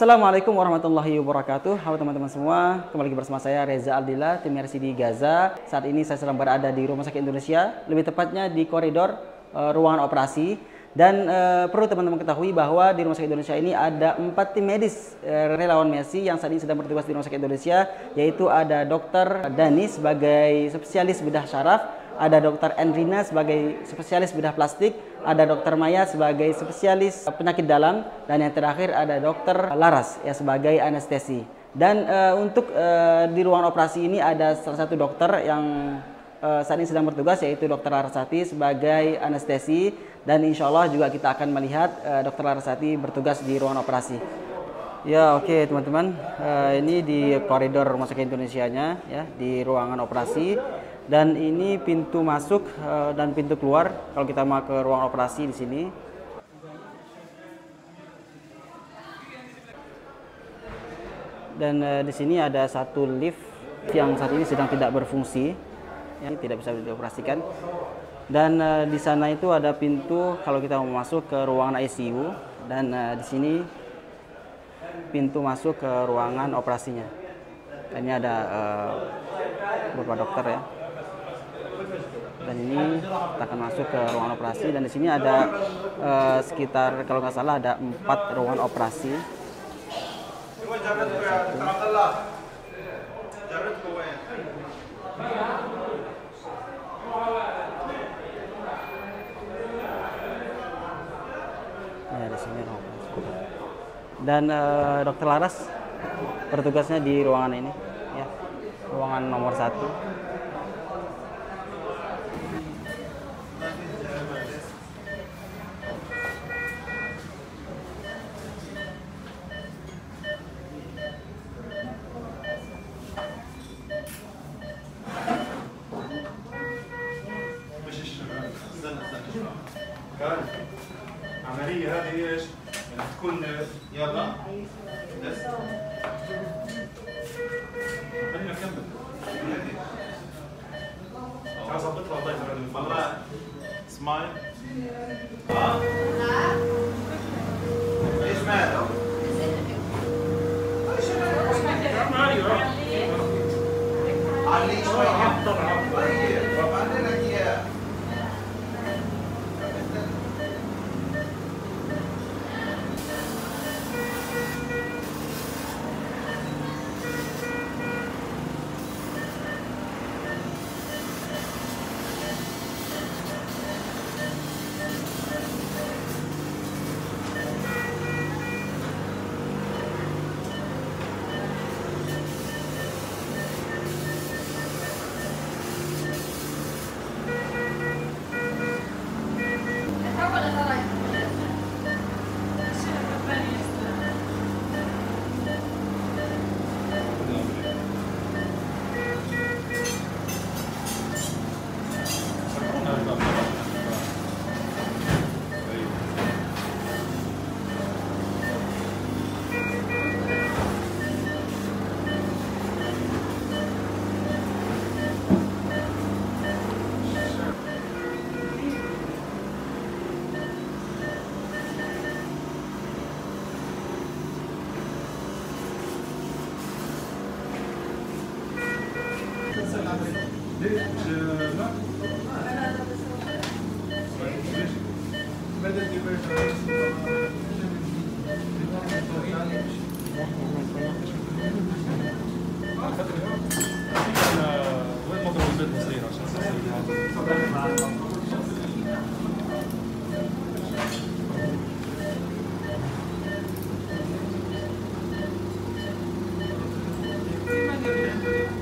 Assalamualaikum warahmatullahi wabarakatuh. Halo teman-teman semua, kembali lagi bersama saya Reza Aldila, tim RCD Gaza. Saat ini saya sedang berada di Rumah Sakit Indonesia, lebih tepatnya di koridor ruangan operasi. Dan perlu teman-teman ketahui bahwa di Rumah Sakit Indonesia ini ada 4 tim medis relawan Messi yang saat ini sedang bertugas di Rumah Sakit Indonesia, yaitu ada Dr. Dani sebagai spesialis bedah syaraf, ada Dr. Endrina sebagai spesialis bedah plastik, ada Dr. Maya sebagai spesialis penyakit dalam, dan yang terakhir ada Dr. Laras ya sebagai anestesi. Dan untuk di ruangan operasi ini ada salah satu dokter yang saat ini sedang bertugas, yaitu Dr. Larasati sebagai anestesi, dan insya Allah juga kita akan melihat Dr. Larasati bertugas di ruangan operasi. Ya oke teman-teman, ini di koridor Rumah Sakit Indonesianya ya, di ruangan operasi. Dan ini pintu masuk dan pintu keluar kalau kita mau ke ruang operasi di sini. Dan di sini ada satu lift yang saat ini sedang tidak berfungsi, ya, tidak bisa dioperasikan. Dan di sana itu ada pintu kalau kita mau masuk ke ruangan ICU, dan di sini pintu masuk ke ruangan operasinya. Dan ini ada beberapa dokter ya. Dan ini kita akan masuk ke ruangan operasi, dan di sini ada sekitar kalau nggak salah ada 4 ruangan operasi. Ya, di sini ruangan operasi. Dan Dr. Laras bertugasnya di ruangan ini, ya, ruangan nomor 1. العملية هذه ايش؟ تكون يلا بس خلينا نكمل خلاص بطلع طيب بعد المرة سمايل ايش ماله؟ علي شوي طيب وبعدين لك اياه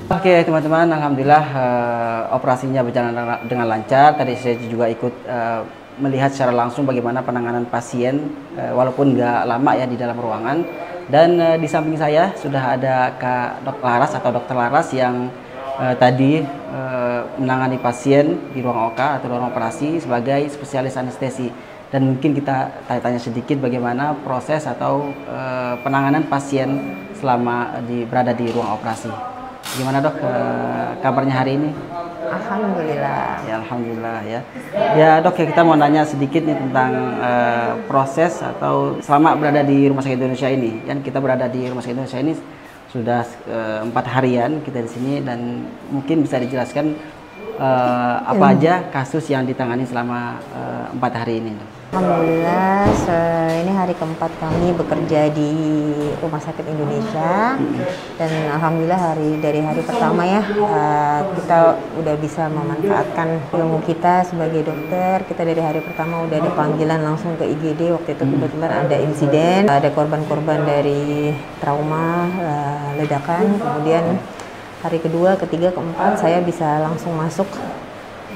Oke teman-teman, alhamdulillah operasinya berjalan dengan lancar. Tadi saya juga ikut melihat secara langsung bagaimana penanganan pasien walaupun nggak lama ya di dalam ruangan. Dan di samping saya sudah ada Kak Dr. Laras atau Dr. Laras yang tadi menangani pasien di ruang OK atau ruang operasi sebagai spesialis anestesi. Dan mungkin kita tanya-tanya sedikit bagaimana proses atau penanganan pasien selama berada di ruang operasi. Gimana dok kabarnya hari ini? Alhamdulillah. Ya, alhamdulillah ya. Ya dok, ya kita mau nanya sedikit nih tentang proses atau selama berada di Rumah Sakit Indonesia ini. Kan kita berada di Rumah Sakit Indonesia ini sudah 4 harian kita di sini, dan mungkin bisa dijelaskan apa aja kasus yang ditangani selama 4 hari ini, dok? Alhamdulillah, ini hari keempat kami bekerja di Rumah Sakit Indonesia, dan alhamdulillah dari hari pertama ya kita udah bisa memanfaatkan ilmu kita sebagai dokter. Kita dari hari pertama udah ada panggilan langsung ke IGD. Waktu itu kebetulan ada insiden, ada korban-korban dari trauma ledakan. Kemudian hari kedua, ketiga, keempat saya bisa langsung masuk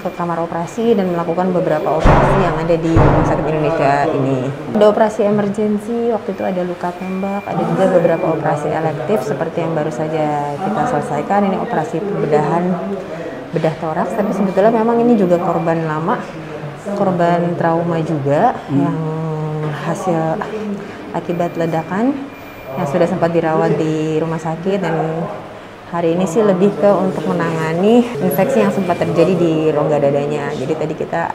ke kamar operasi dan melakukan beberapa operasi yang ada di Rumah Sakit Indonesia ini. Ada operasi emergensi, waktu itu ada luka tembak, ada juga beberapa operasi elektif seperti yang baru saja kita selesaikan. Ini operasi pembedahan bedah toraks, tapi sebetulnya memang ini juga korban lama, korban trauma juga yang hasil akibat ledakan yang sudah sempat dirawat di rumah sakit. Dan hari ini sih lebih ke untuk menangani infeksi yang sempat terjadi di rongga dadanya. Jadi tadi kita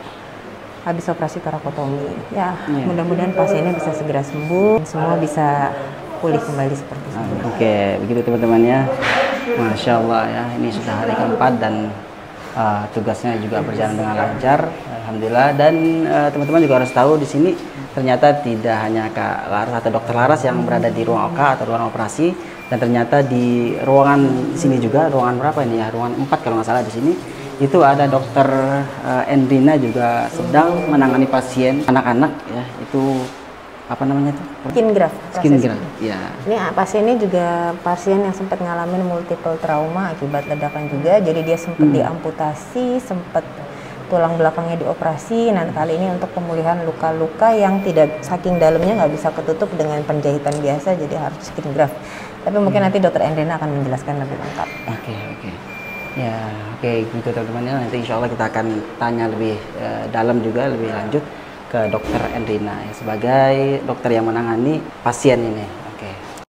habis operasi torakotomi. Ya, mudah-mudahan pasiennya bisa segera sembuh, semua bisa pulih kembali seperti semula. Oke, begitu teman-teman ya. Masya Allah ya, ini sudah hari keempat dan tugasnya juga berjalan dengan lancar, alhamdulillah. Dan teman-teman juga harus tahu di sini ternyata tidak hanya Kak Laras atau Dokter Laras yang berada di ruang OK atau ruang operasi, dan ternyata di ruangan sini juga, ruangan berapa ini ya, ruangan 4 kalau nggak salah di sini, itu ada Dokter Endrina juga sedang menangani pasien anak-anak ya, itu apa namanya itu? Skin graft. Skin graft, ya. Ini pasiennya juga pasien yang sempat ngalamin multiple trauma akibat ledakan juga, jadi dia sempat diamputasi, sempat tulang belakangnya dioperasi. Nah kali ini untuk pemulihan luka-luka yang tidak saking dalamnya nggak bisa ketutup dengan penjahitan biasa, jadi harus skin graft. Tapi mungkin nanti Dokter Endrina akan menjelaskan lebih lengkap. Oke. Ya, oke gitu teman-teman ya. Nanti insya Allah kita akan tanya lebih dalam juga, lebih lanjut ke Dokter Endrina ya, sebagai dokter yang menangani pasien ini.